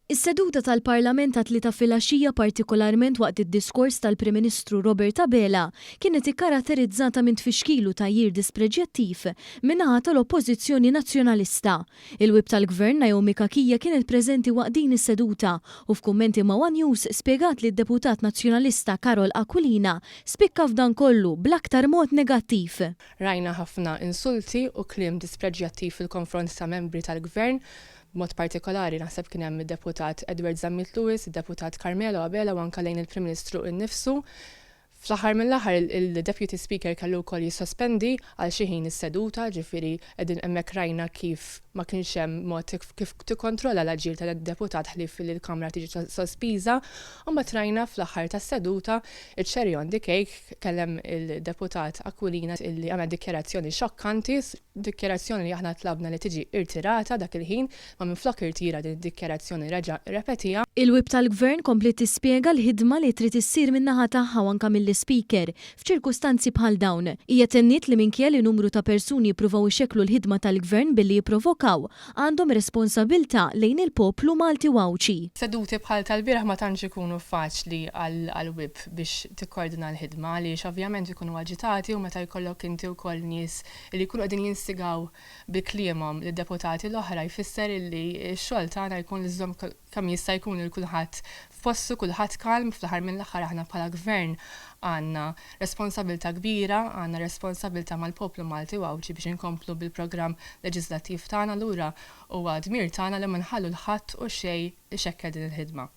Is-seduta tal-Parlament ta' tlieta filgħaxija partikolarment waqt id-diskors tal-Prim Ministru Robert Abela kienet ikkaratterizzata minn tfixkilu tajjir dispreġjattiv min-naħa tal-Oppożizzjoni Nazzjonalista. Il-Wip tal-Gvern Naomi Kakija kienet preżenti waqt din is-seduta u f'kummenti ma' One News spjegat li d-Deputat Nazzjonalista Karol Aquilina spikka f'dan kollu bl-aktar mod negattiv. Rajna ħafna insulti u kliem dispreġjattiv fil-konfront ta' membri tal-Gvern. Mod partikolari naħseb kien hemm id-Deputat Edward Zammit Lewis, id-Deputat Carmelo Abela u anke lejn il-Prim Ministru innifsu. Fl-aħħar mill-aħħar il-Deputy Speaker kellu wkoll jissospendi għal xi ħin is-seduta, ġifieri qegħdin hemmhekk rajna kif ma kienx hemm mod kif tikkontrolla l-aġir tad-deputat ħlief li l-Kamra tiġi sospiża, u mbagħad rajna fl-aħħar tas-seduta iċ-cherry on the cake kellem il-Deputat Aquilina illi għamel dikjarazzjoni xokkanti, dikjarazzjoni li aħna tlabna li tiġi irtirata dak il-ħin, ma minflok irtira din id-dikjarazzjoni reġa' repetija. Il-Wip tal-Gvern komplet tispjega l-ħidma li trid issir min-naħa tagħha anke mill-Speaker f'ċirkustanzi bħal dawn. Hija tenniet li minkejja li numru ta' persuni jippruvaw ixekklu l-ħidma tal-Gvern billi jipprovokaw għandhom responsabilità lejn il-poplu Malti Wawċi. Seduti bħal tal-bieraħ ma tantx ikunu faċli għall-Wip biex tikkoordina l-ħidma għaliex ovvjament ikunu aġitati u meta jkollok inti wkoll nies li jkunu qegħdin jinstigaw bi kliemhom lid-deputati l-oħra jfisser illi x-xogħol tagħna jkun li żomm kemm jista' jkun il kulħadd f'postu, kulħadd kalm, fl-aħħar mill-aħħar aħna bħala Gvern għandna responsabilità kbira, għandna responsabilità mal-poplu Malti Wawċi biex inkomplu bil-programm leġislattiv tagħna lura huwa dmir tagħna li ma nħallu l-ħadd u xejn ixekkel din il-ħidma.